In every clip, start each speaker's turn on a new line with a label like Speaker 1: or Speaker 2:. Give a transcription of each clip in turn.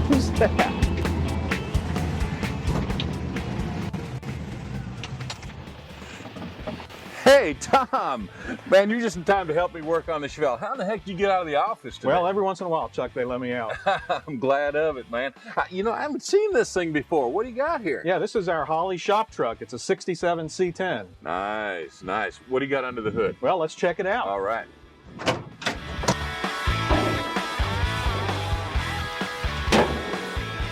Speaker 1: Who's that? Hey, Tom! Man, you're just in time to help me work on the Chevelle. How in the heck did you get out of the office today?
Speaker 2: Well, every once in a while, Chuck, they let me out.
Speaker 1: I'm glad of it, man. You know, I haven't seen this thing before. What do you got here?
Speaker 2: Yeah, this is our Holley shop truck. It's a 67 C10.
Speaker 1: Nice, nice. What do you got under the hood?
Speaker 2: Well, let's check it out.
Speaker 1: All right.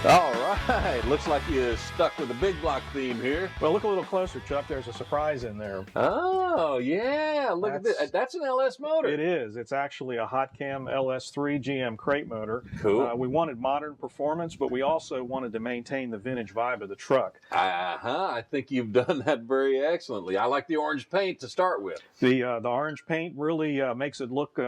Speaker 1: All right, looks like you stuck with the big block theme here.
Speaker 2: Well, look a little closer, Chuck. There's a surprise in there.
Speaker 1: Oh, yeah, look at this. That's an LS motor.
Speaker 2: It is. It's actually a hot cam LS3 GM crate motor.
Speaker 1: Cool.
Speaker 2: We wanted modern performance, but we also wanted to maintain the vintage vibe of the truck.
Speaker 1: I think you've done that very excellently. I like the orange paint to start with.
Speaker 2: The orange paint really makes it look,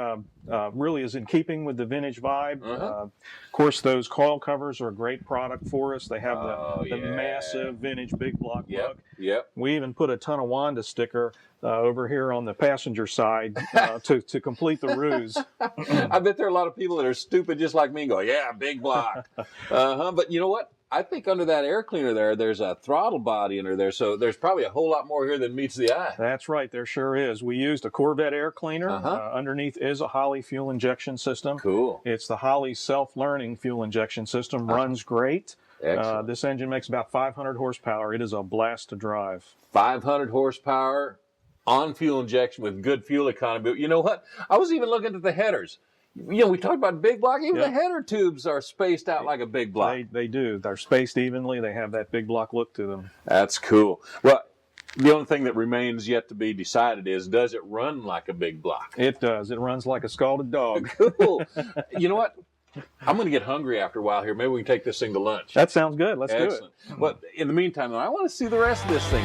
Speaker 2: really is in keeping with the vintage vibe. Of course, those coil covers are a great product for us. They have the massive vintage big block look.
Speaker 1: Yep.
Speaker 2: We even put a Tonawanda sticker over here on the passenger side to complete the ruse.
Speaker 1: I bet there are a lot of people that are stupid just like me and go, yeah, big block. But you know what? I think under that air cleaner there's a throttle body under there, so there's probably a whole lot more here than meets the eye.
Speaker 2: That's right, there sure is. We used a Corvette air cleaner. Underneath is a Holley fuel injection system.
Speaker 1: Cool.
Speaker 2: It's the Holley self-learning fuel injection system. Runs great. This engine makes about 500 horsepower. It is a blast to drive. 500
Speaker 1: horsepower on fuel injection with good fuel economy. But you know what? I was even looking at the headers. You know, we talked about big block. Even the header tubes are spaced out like a big block.
Speaker 2: They do. They're spaced evenly. They have that big block look to them.
Speaker 1: That's cool. Well, the only thing that remains yet to be decided is, does it run like a big block?
Speaker 2: It does. It runs like a scalded dog.
Speaker 1: Cool. You know what? I'm going to get hungry after a while here. Maybe we can take this thing to lunch.
Speaker 2: That sounds good. Let's do it.
Speaker 1: But in the meantime, though, I want to see the rest of this thing.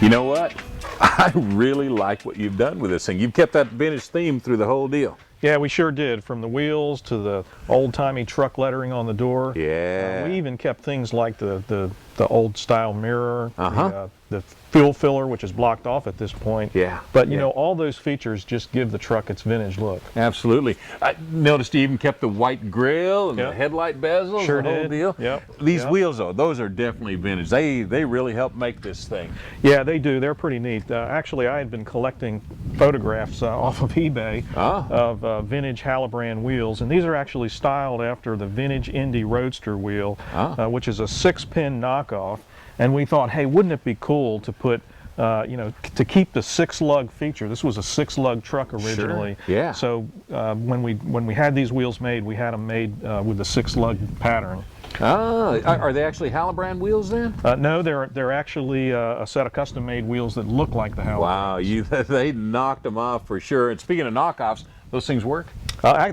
Speaker 1: You know what? I really like what you've done with this thing. You've kept that vintage theme through the whole deal.
Speaker 2: Yeah, we sure did. From the wheels to the old-timey truck lettering on the door.
Speaker 1: Yeah.
Speaker 2: We even kept things like the old-style mirror, the fuel filler, which is blocked off at this point.
Speaker 1: Yeah.
Speaker 2: But, you know, all those features just give the truck its vintage look.
Speaker 1: Absolutely. I noticed you even kept the white grille and the headlight bezels,
Speaker 2: sure
Speaker 1: the whole
Speaker 2: did.
Speaker 1: deal.
Speaker 2: Yep.
Speaker 1: These wheels, though, those are definitely vintage. They really help make this thing.
Speaker 2: Yeah, they do. They're pretty neat. Actually, I had been collecting photographs off of eBay of vintage Halibran wheels, and these are actually styled after the vintage Indy Roadster wheel, which is a 6-pin knockoff. And we thought, hey, wouldn't it be cool to put, you know, to keep the 6-lug feature. This was a 6-lug truck originally.
Speaker 1: Sure. Yeah.
Speaker 2: So when we had these wheels made, we had them made with the 6-lug pattern.
Speaker 1: Are they actually Halibran wheels then?
Speaker 2: No, they're actually a set of custom-made wheels that look like the Halibran.
Speaker 1: Wow, they knocked them off for sure. And speaking of knockoffs, those things work?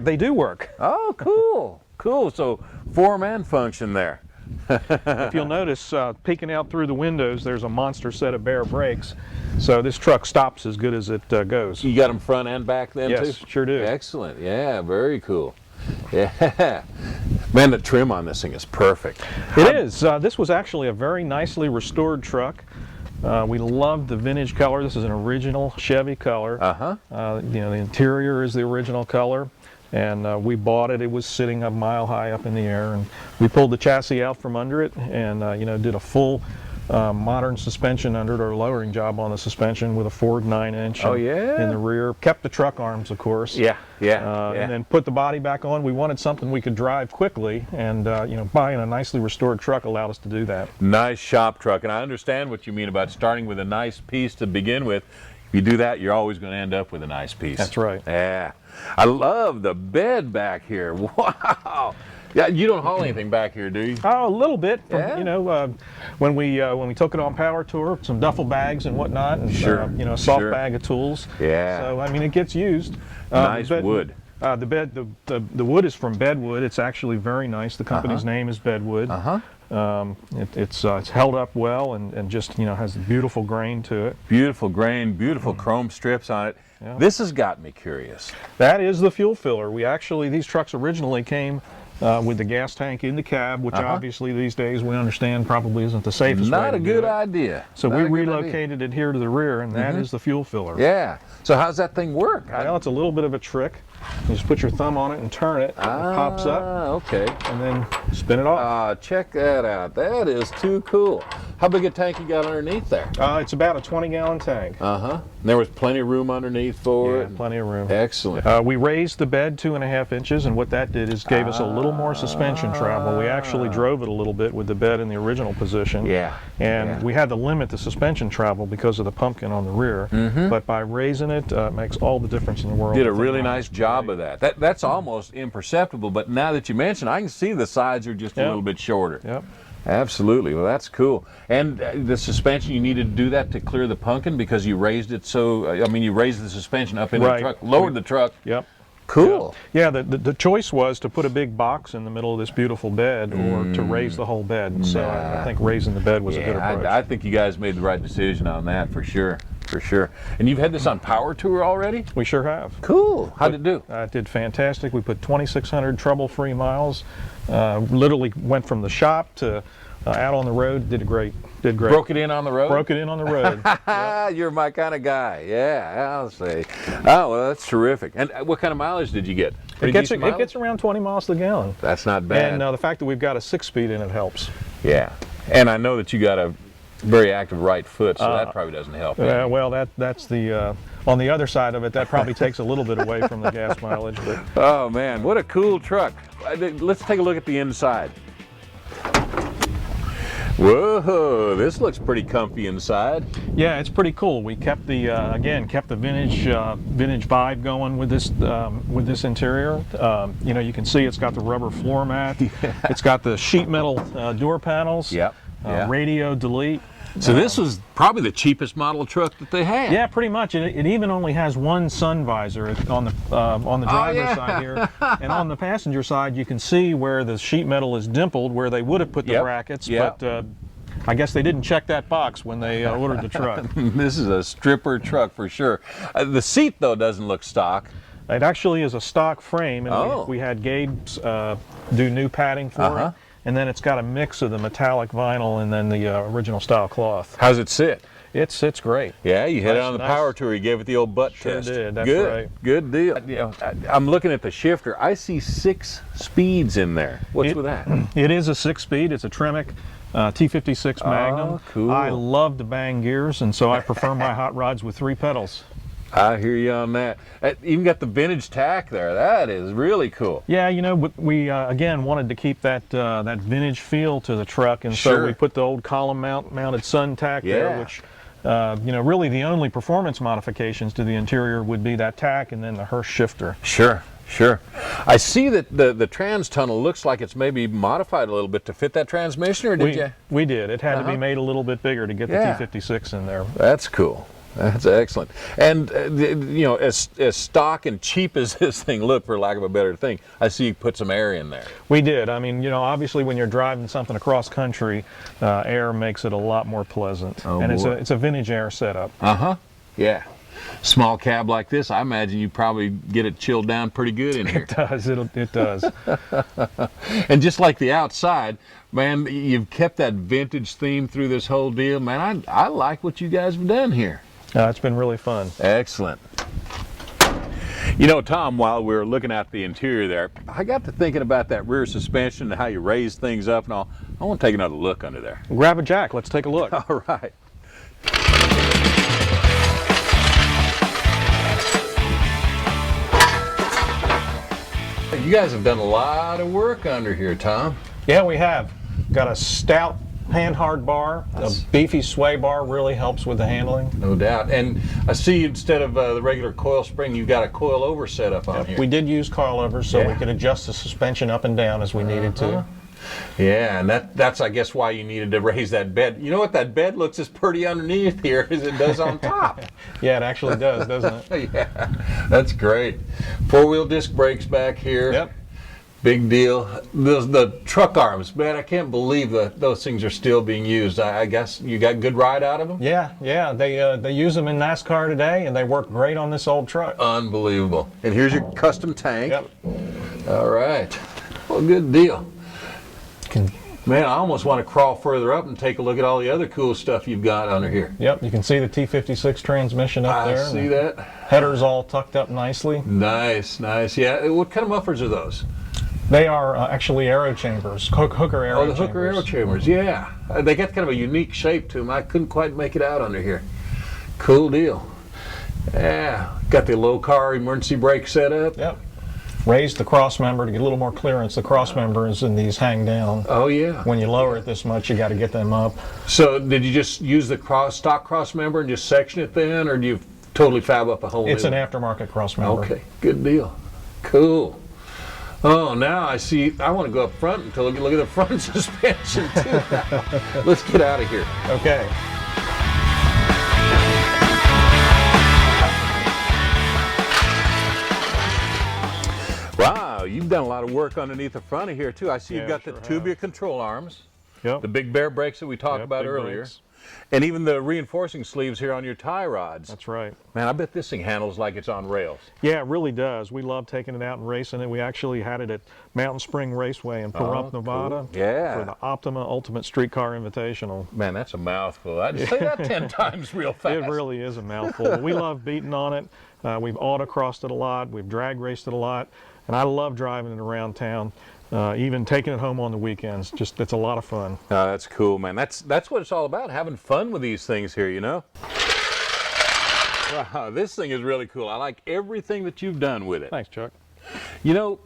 Speaker 2: They do work.
Speaker 1: Oh, cool, cool. So form and function there.
Speaker 2: If you'll notice, peeking out through the windows, there's a monster set of bare brakes. So this truck stops as good as it goes.
Speaker 1: You got them front and back then too?
Speaker 2: Yes, sure do.
Speaker 1: Excellent. Yeah, very cool. Yeah. Man, the trim on this thing is perfect.
Speaker 2: It is. This was actually a very nicely restored truck. We loved the vintage color. This is an original Chevy color. You know, the interior is the original color. And we bought it. It was sitting a mile high up in the air, and we pulled the chassis out from under it, and you know, did a full modern suspension under it, or lowering job on the suspension with a Ford 9-inch. In the rear. Kept the truck arms, of course.
Speaker 1: Yeah.
Speaker 2: And then put the body back on. We wanted something we could drive quickly, and you know, buying a nicely restored truck allowed us to do that.
Speaker 1: Nice shop truck, and I understand what you mean about starting with a nice piece to begin with. If you do that, you're always going to end up with a nice piece.
Speaker 2: That's right.
Speaker 1: Yeah. I love the bed back here. Wow. Yeah, you don't haul anything back here, do you?
Speaker 2: Oh, a little bit. You know, when we took it on power tour, some duffel bags and whatnot, and you know, a soft bag of tools.
Speaker 1: Yeah.
Speaker 2: So I mean, it gets used.
Speaker 1: Nice wood.
Speaker 2: The wood is from Bedwood. It's actually very nice. The company's name is Bedwood. It's held up well, and just, you know, has a beautiful grain to it.
Speaker 1: Beautiful grain, beautiful chrome strips on it. Yeah. This has got me curious.
Speaker 2: That is the fuel filler. These trucks originally came with the gas tank in the cab, which obviously these days we understand probably isn't the safest way
Speaker 1: Not
Speaker 2: to
Speaker 1: a
Speaker 2: do
Speaker 1: good
Speaker 2: it.
Speaker 1: idea.
Speaker 2: So
Speaker 1: Not
Speaker 2: we
Speaker 1: a good idea.
Speaker 2: relocated it here to the rear, and that is the fuel filler.
Speaker 1: Yeah. So how's that thing work?
Speaker 2: Well, it's a little bit of a trick. You just put your thumb on it and turn it. It pops up.
Speaker 1: Okay.
Speaker 2: And then spin it off.
Speaker 1: Check that out. That is too cool. How big a tank you got underneath there?
Speaker 2: It's about a 20-gallon tank.
Speaker 1: There was plenty of room underneath for it.
Speaker 2: Plenty of room.
Speaker 1: Excellent.
Speaker 2: We raised the bed 2.5 inches, and what that did is gave us a little more suspension travel. We actually drove it a little bit with the bed in the original position. And we had to limit the suspension travel because of the pumpkin on the rear. But by raising it, it makes all the difference in the world.
Speaker 1: Did a really nice job of that. That's almost imperceptible, but now that you mention, I can see the sides are just a little bit shorter.
Speaker 2: Yep.
Speaker 1: Absolutely. Well, that's cool. And the suspension, you needed to do that to clear the pumpkin because you raised it so, you raised the suspension up in the truck, lowered the truck.
Speaker 2: Yep.
Speaker 1: Cool.
Speaker 2: Yeah, the choice was to put a big box in the middle of this beautiful bed or to raise the whole bed. And so I think raising the bed was a good approach.
Speaker 1: I think you guys made the right decision on that for sure. For sure. And you've had this on Power Tour already?
Speaker 2: We sure have.
Speaker 1: Cool. How'd it do?
Speaker 2: It did fantastic. We put 2,600 trouble-free miles. Literally went from the shop to out on the road. Did great.
Speaker 1: Broke it in on the road?
Speaker 2: Broke it in on the road. Yep.
Speaker 1: You're my kind of guy. Yeah, I'll say. Oh, well, that's terrific. And what kind of mileage did you get?
Speaker 2: It gets around 20 miles to the gallon.
Speaker 1: That's not bad.
Speaker 2: And the fact that we've got a 6-speed in it helps.
Speaker 1: Yeah. And I know that you got a very active right foot, so that probably doesn't help.
Speaker 2: Well, that's the on the other side of it. That probably takes a little bit away from the gas mileage. But
Speaker 1: oh man, what a cool truck! Let's take a look at the inside. Whoa, this looks pretty comfy inside.
Speaker 2: Yeah, it's pretty cool. We kept the kept the vintage vibe going with this interior. You can see it's got the rubber floor mat. It's got the sheet metal door panels.
Speaker 1: Yep.
Speaker 2: Radio delete.
Speaker 1: So this was probably the cheapest model truck that they had.
Speaker 2: Yeah, pretty much. It even only has one sun visor on the driver's side here, and on the passenger side you can see where the sheet metal is dimpled, where they would have put the brackets, but I guess they didn't check that box when they ordered the truck.
Speaker 1: This is a stripper truck for sure. The seat though doesn't look stock.
Speaker 2: It actually is a stock frame, and we had Gabe do new padding for it. And then it's got a mix of the metallic vinyl and then the original style cloth.
Speaker 1: How's it sit?
Speaker 2: It sits great.
Speaker 1: Yeah, you hit it on the Power Tour. You gave it the old butt test.
Speaker 2: Sure did. That's
Speaker 1: good,
Speaker 2: right.
Speaker 1: Good deal. I'm looking at the shifter. I see 6 speeds in there. What's with that?
Speaker 2: It is a 6-speed. It's a Tremec T56 Magnum.
Speaker 1: Oh, cool.
Speaker 2: I love to bang gears, and so I prefer my hot rods with 3 pedals.
Speaker 1: I hear you on that. Even got the vintage tack there. That is really cool.
Speaker 2: Yeah, we again wanted to keep that that vintage feel to the truck, and so we put the old column mounted sun tack there, which really the only performance modifications to the interior would be that tack and then the Hirsch shifter.
Speaker 1: Sure. I see that the trans tunnel looks like it's maybe modified a little bit to fit that transmission, or did you?
Speaker 2: We did. It had to be made a little bit bigger to get the T56 in there.
Speaker 1: That's cool. That's excellent. And as stock and cheap as this thing looked, for lack of a better thing, I see you put some air in there.
Speaker 2: We did. I mean, obviously when you're driving something across country, air makes it a lot more pleasant. And it's a vintage air setup.
Speaker 1: Yeah. Small cab like this, I imagine you probably get it chilled down pretty good in here.
Speaker 2: It does. It does.
Speaker 1: And just like the outside, man, you've kept that vintage theme through this whole deal. Man, I like what you guys have done here.
Speaker 2: It's been really fun.
Speaker 1: Excellent. Tom, while we were looking at the interior there, I got to thinking about that rear suspension and how you raise things up and all. I want to take another look under there.
Speaker 2: Grab a jack. Let's take a look.
Speaker 1: All right. You guys have done a lot of work under here, Tom.
Speaker 2: Yeah, we have. Got a stout hand-hard bar. A beefy sway bar really helps with the handling.
Speaker 1: No doubt. And I see instead of the regular coil spring, you've got a coil-over setup on here.
Speaker 2: We did use coilovers so we could adjust the suspension up and down as we needed to.
Speaker 1: Yeah, and that's, I guess, why you needed to raise that bed. You know what? That bed looks as pretty underneath here as it does on top.
Speaker 2: Yeah, it actually does, doesn't it?
Speaker 1: Yeah, that's great. 4-wheel disc brakes back here.
Speaker 2: Yep.
Speaker 1: Big deal. The truck arms, man, I can't believe that those things are still being used. I guess you got good ride out of them?
Speaker 2: Yeah. They use them in NASCAR today, and they work great on this old truck.
Speaker 1: Unbelievable. And here's your custom tank.
Speaker 2: Yep.
Speaker 1: All right. Well, good deal.
Speaker 2: Can,
Speaker 1: Man, I almost want to crawl further up and take a look at all the other cool stuff you've got under here.
Speaker 2: yep, you can see the T56 transmission up there.
Speaker 1: I see that.
Speaker 2: Header's all tucked up nicely.
Speaker 1: Nice, nice. Yeah, what kind of mufflers are those?
Speaker 2: They are actually aero chambers, hooker aero
Speaker 1: Oh, the hooker aero chambers, yeah. They got kind of a unique shape to them. I couldn't quite make it out under here. Cool deal. Yeah, got the low car emergency brake set up.
Speaker 2: Yep. Raise the cross member to get a little more clearance. The cross members in these hang down.
Speaker 1: Oh, yeah.
Speaker 2: When you lower it this much, you got to get them up.
Speaker 1: So did you just use the stock cross member and just section it then, or do you totally fab up a whole
Speaker 2: It's
Speaker 1: new
Speaker 2: an
Speaker 1: one?
Speaker 2: aftermarket cross member.
Speaker 1: Okay, good deal. Cool. Oh, now I see. I want to go up front and look at the front suspension too. Let's get out of here.
Speaker 2: Okay.
Speaker 1: Wow, you've done a lot of work underneath the front of here too. I see you've
Speaker 2: Yeah,
Speaker 1: got
Speaker 2: sure
Speaker 1: the tubular
Speaker 2: have.
Speaker 1: control arms,
Speaker 2: Yep.
Speaker 1: the big bear brakes that we talked
Speaker 2: Yep,
Speaker 1: about
Speaker 2: big
Speaker 1: earlier,
Speaker 2: brakes.
Speaker 1: and even the reinforcing sleeves here on your tie rods.
Speaker 2: That's right.
Speaker 1: Man, I bet this thing handles like it's on rails.
Speaker 2: Yeah, it really does. We love taking it out and racing it. We actually had it at Mountain Spring Raceway in Pahrump,
Speaker 1: cool.
Speaker 2: Nevada.
Speaker 1: Yeah.
Speaker 2: For the Optima Ultimate Streetcar Invitational.
Speaker 1: Man, that's a mouthful. I just say that 10 times real fast.
Speaker 2: It really is a mouthful. We love beating on it. We've autocrossed it a lot. We've drag raced it a lot. And I love driving it around town, even taking it home on the weekends. Just, it's a lot of fun.
Speaker 1: That's cool, man. That's what it's all about, having fun with these things here, you know? Wow, this thing is really cool. I like everything that you've done with it.
Speaker 2: Thanks, Chuck.
Speaker 1: You know,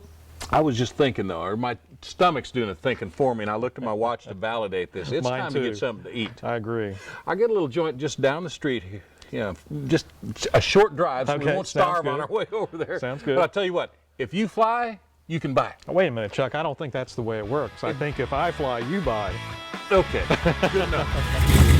Speaker 1: I was just thinking though, or my stomach's doing the thinking for me, and I looked at my watch to validate this. It's
Speaker 2: Mine
Speaker 1: time
Speaker 2: too.
Speaker 1: to get something to eat.
Speaker 2: I agree.
Speaker 1: I get a little joint just down the street here. You know, just a short drive, so we
Speaker 2: Okay,
Speaker 1: won't
Speaker 2: sounds
Speaker 1: starve on
Speaker 2: good.
Speaker 1: our way over there.
Speaker 2: Sounds good.
Speaker 1: But I'll tell you what, if you fly, you can buy.
Speaker 2: Wait a minute, Chuck. I don't think that's the way it works. I think if I fly, you buy.
Speaker 1: Okay, good enough.